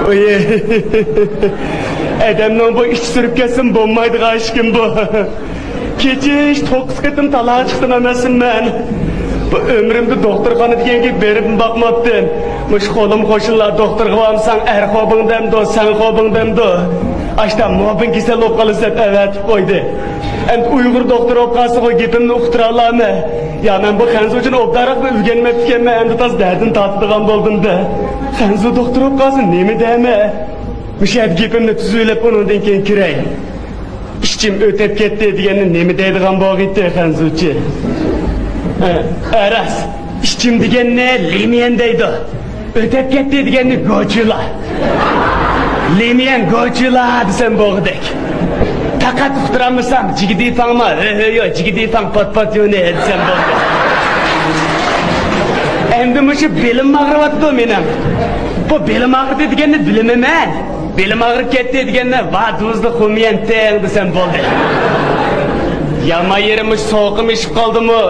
Oye. Adamın bu iç sürüp gelsin bulmaydı aşkım bu. Keçe hiç 9 kıtım talağa çıktım emesin ben. Bu ömrümde doktorxana degan gibi berip bakmaptım. Muş kolum koşullar doktor kıvamsan er xobing demdi, sen xobing demdi. Aşta muhabin kesel olup kalırsam evet koydu. Endi Uyghur doktor olup kalsa o gepimni uqtira olamı? Ya ben bu Xanzu uchun obdaroq o'rganmabdikanman, endi toz dardini tortadigan bo'ldim-da. Xanzu doktor olup kalsın nemi deme? Müşahid gepimni tuzulab undan keyin kiray. İşçim ötep ketdi deganni nemi deydigan bo'lg'iydi Xanzuchi? Aras, işçim degan ne? Lemiyen deydi. Ötep ketdi deganni go'chila. Lemiyen go'chila desem bo'g'idek. Fakat uqtiramısam, jigidi fangma, yok jigidi fang pat yoni desem bo'ldi. Endi mushu belim ag'riyapti mening. Bu belim ag'ridi deganni bilmayman. Belim ağrıp ketdi deganni va do'zni xumiyanten desem bo'ldi. Yama yerim soğuqim ishib qoldimi?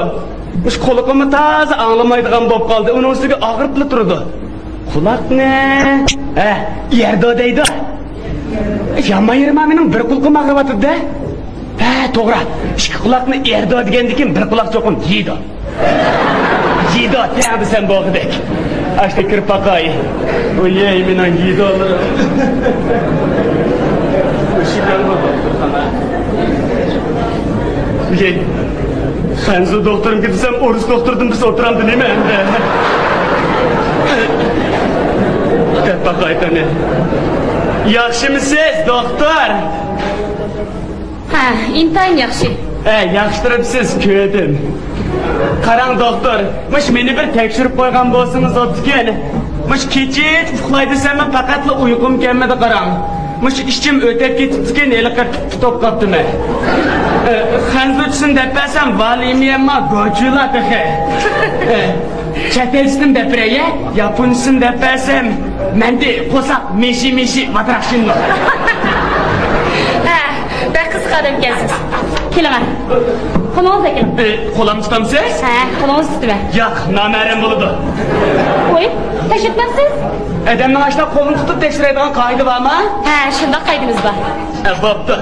Mush quloqimni toza anglamaydigan bo'lib qoldi. Uning ustiga og'rib turdi. Quloq ne? Yerda deydi. Yama yerim mening bir quloqim ag'riyapti-da. To'g'ri. Ikki quloqni yerda degandikin bir quloq cho'qim yeydi. Yeydi desem bo'lg'idek. Açtı kırpakay. Oyey mening yidolarim. Işıklar mı doktorxana? Yey. Xanzu doktorum gitsem Orus doktordum biz oturamdı değil mi endi? Kırpakay tane. Yaxshimisiz doktor? Ha, intayin yaxshi. Yaxshtiribsiz ko'rdim. Qarang doktor, mush meni bir tekshirib qo'ygan bo'lsangiz o'tgan. Mush kecha uxlay desam faqatla uyqum kelmadi qarang. Mush ishchim o'tib ketibdi-ken, eliqir tutib qolibdimi? Xanzuchsin deb bersam, valimiyamma go'chula texe. Chatelsini deb beraya, yapunsin deb bersam, mende qo'saq meshi vatraqshinmi? Ben kıskandım gelsiz. Kelime. Kolunuza gelin. Qo'lim tutamsiz? Kolunuz tutma. Yo'q, namerim bo'ladi. Qo'y, tekshirtmabsiz? Adamning ashta qo'lini tutib tekshiradigan qoida bormi? Shunda qoidamiz bor. Bo'pti.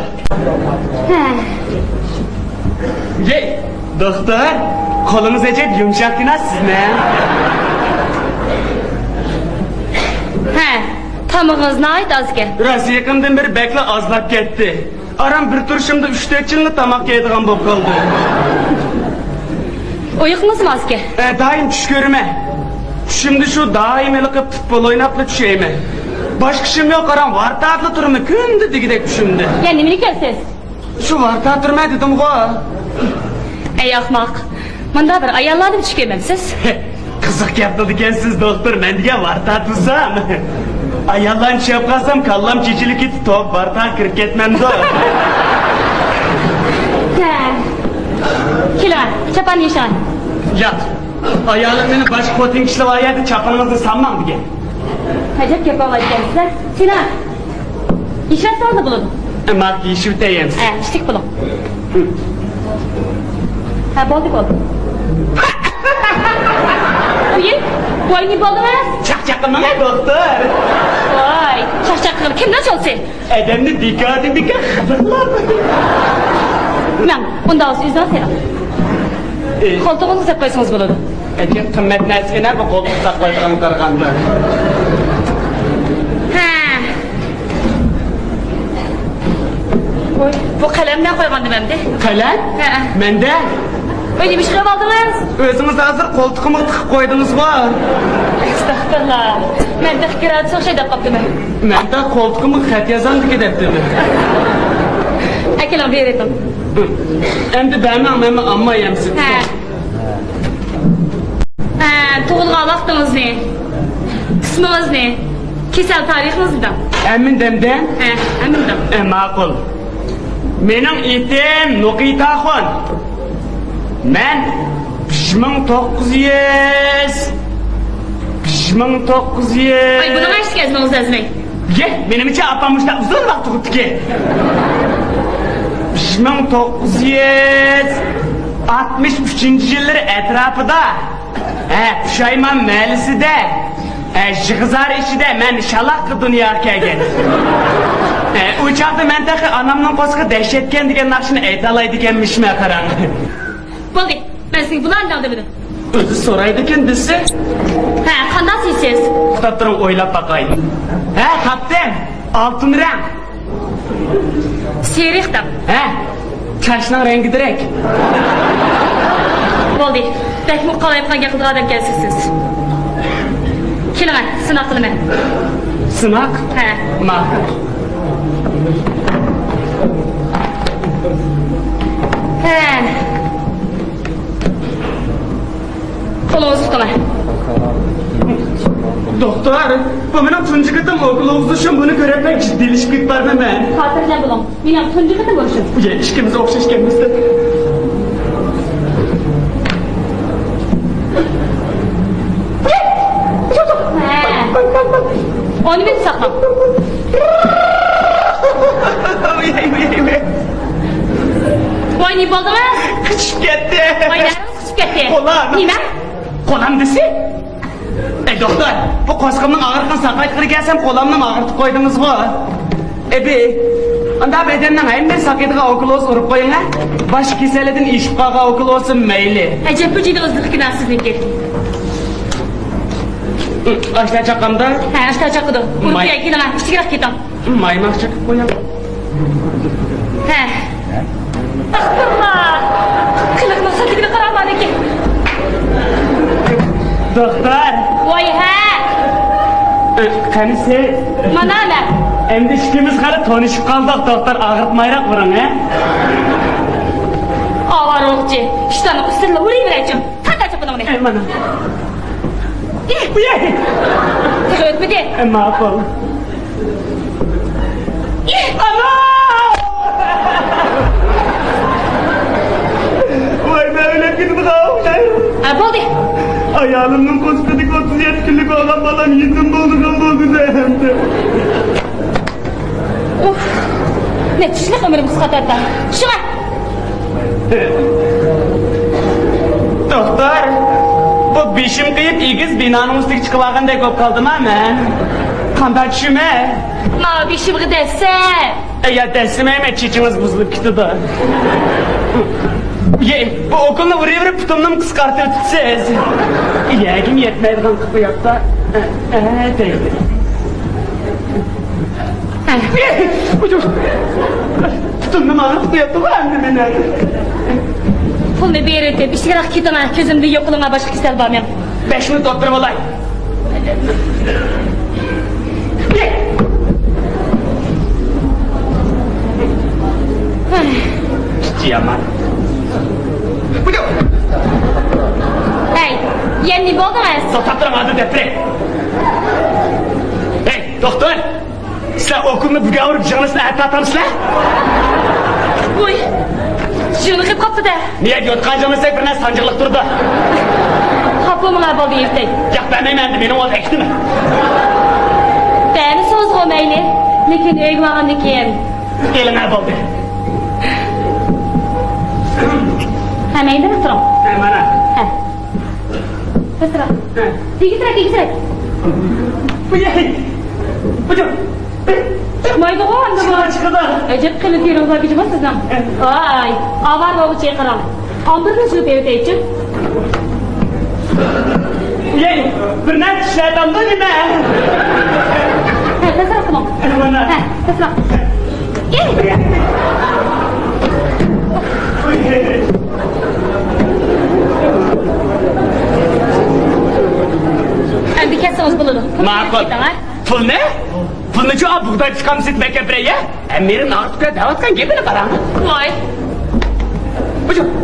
Yey, doktor, qo'lingiz ajab yumshoqgina sizmi? Tamığınızın ait azga. Rost yaqindan beri bekla azlab ketdi. Aram bir turishimda 3-4 yilni tamoq yeydigan bo'lib qoldi. Uyqunuz mu azga? Daim tush ko'raman. Tushimda shu daim eliqib futbol o'ynabla tushayman. Boshqa ishim yo'q, aram vartatli turibman, kunda degidek tushimda. Ya nimani kelsiz? Shu vartat turma dedim-ku. Ey ahmoq. Bunda bir ayollarni tush kelmamsiz? Qiziq gap ekansiz doktor, men degan vartatmizam. Ayollarni tushib qolsam, kallam chechilib ketib, top vartat kirib ketmamda. Kelime, çapan nişan. Yat. Ayolim meni boshqa xotin ishlab olyapti, chapangizni sanmam degan. Acep yapamayacağınızlar. Sinan. İşaret saldı bulun. Mak yeyishib o'tayapmiz. İştik bulun. Boldik oldu. Bugün boynu boldu mu? Chaqchaqimman doktor. Voy, chaqchaqim kimdan chalsin? Adamni bekor xabarlab. Men unda o'z izdan selam. Qo'ltig'ingizni qo'ysangiz bo'ladi. Ajab qimmat narsaga bu qo'ltiq saqlaydigan qaraganda. Bu qalamdan qo'ygandim endi. Qalam? Menda? Öyle bir şey aldınız. O'zingiz hozir qo'ltiqimni tiqib qo'ydingiz-ku. Estağfurullah. Men de fikrat çok şey deb qopdim. Menda qo'ltiqimni xat yozandiki debdimi? Akalam beredim. Endi men amma yemsiz. Tug'ilgan vaqtimiz ne? Ismimiz ne? Kesal tariximiz ne? Amindan? Amindan. Ma'qul. Mening itim Nuqitaxon. Men 1900 Ay bunu kaç gezmeniz lazım? Benim için apamışlar uzun vaqt o'tdi ki. 1963 yillar atrofida Pushayman mahallesida Şıkızar işi de men şalak dünya kelgen. Uçakta men takı anamның qo'sqi dehshatgan degan naqshini aytalaydi ekanmish men qarang. Bo'ldi. Men seni bunu anlamadım. O'zi so'raydi ekan desa. Ha, qanday siz? To'xtab turib o'ylab baqay. Ha, topdim. Oltin rang. Serixdim. Ha? Chashning rangi direk. Bo'ldi. Bekmi qalayib qanga qildiq adam kelsiz. Keling, sinoq qilaman. Sinoq? Ha. Ma'qul. Ha. Qo'lingizni tutaman. Doktor, bu mening tunji qitim o'qiluvchi shun buni ko'rib jiddiylik ketbarman men. Xotirjam bo'ling. Men ham tunji qitim bo'lishim. Ya ikkimiz o'xshashganmizda. Onu bir saklam. Voy ne bo'ldi mi? Qichib ketdi. Voylarimiz qichib ketdi. Qo'lam. Nima? Qo'lam desi? Doktor, bu qo'sqimning og'riqini saqlayib kelsam qo'lamni og'ritib qo'ydingiz-ku. Ebi, unda bedenning hamma saqidiga okulus urib qo'ying-a. Bosh kasalidan eshib qolgan okulus mayli. Ajab bu jiddiy kinasizniki. Ashta chaqamda? Ha, ashta chaqidi. Urib kelgan, kichikroq ketam. Maymoq chaqib qo'yam. Ha. Astagfirullah. Qiliqni saqidiga qaramadim ekan. Doktor. Voy ha. Qanisi? Mana ana. Endi ikkimiz hali tanishib qoldik, doktor, og'ritmayroq bo'ring, ha? Avaroqchi. Ishtani qistirla uraveraychim. Qandacha buni? Mana. Bu ye. O'tmidi. Ma'qul. Ana! Voy ben öyle gidip kalmışım. Ha, bo'ldi. Ayağımın koskodik 37 günlük olan balam yetim boldu zemde. Uf. Ne tishliq umrim qisqartirdi. Shuna. Doktor, bu beshim qiyib egiz binoning ustiga chiqib olganday ko'p qoldim men. Qanday tushime? Ma beshim desa. Ya desimeyme çiçimiz buzulup gitti da. Ye, bu okulda vuruyor putumdan kıskartır tutsuz. Yegim yetmedi kan kapı yaptı. Değildi. Putumdan ağır kapı yaptı mı hem de Pulni berdi. Bir şeyler ketaman. Ko'zimda yo'qlig'imga boshqa kasal bormayman. 5 minut o'tirib olay. Yaman. Hey, yendi bo'ldimi? So'tab turmadi depre. Hey, doktor. Sen okulni buga urib jonusini aytatamsizlar? Voy. Shuni qilib qopdi-da. Niye yotgan jonusek bir narsa sancıqliq turdi? Qopimlar bo'ldi ertak. Gapirmayman, mening o'z ekdimi? Beni so'z qo'mayli. Lekin o'ymagandan keyin Elime bo'ldi. Ha, mayda turing. Mana. Ha. Turing. Tegizrak. Bu ye. Mayda qo'ydi bu. Chiqdi. Ajab qilib yuriblar kechmasizdan. Ay, avar bo'g'ichi qiram. Ombirni shu beraychi. Ye, bir narsa ishladimda nima? Ha, tasra qilmoq. Mana. Ha, tasra. Endi kesimiz bo'ladi. Ma'qul. Pul ne? Pulni chu bug'doy chiqamiz etmaka biraya. Mening ortga davatgan gapini qarang. Voy.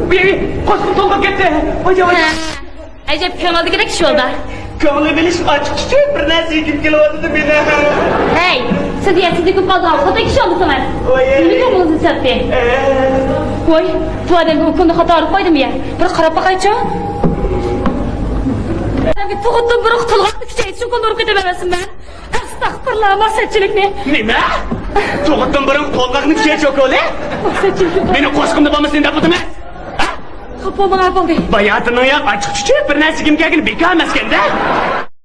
Bu ye, qo'shib to'lib ketdi. Ajab ko'ngildagidek ish bo'ldi. Ko'ngli bilish ochiq bir narsa yigib kelyapti meni. Hey, siz yetdik qoldi. Xudo kishi oldisan. Nega o'zingizni satdi? Voy, bu odam bu kunni xato qilib qo'ydimi ya? Bir qarab boqaychi. Bir tug'utdim bir qilg'oqni kuchaytib shu kunni urib ketavermasin men. Astagfirullah, masatchilikni. Nima? Tug'utdim bir qo'lqoqni kuchaytib o'koli? Masatchilik. Meni qo'shqimda bo'lmasin deb o'timi? Qopimlar bo'ldi. Bayatının ya açık çiçek bir narsa kim kelgini bekar emaskanda.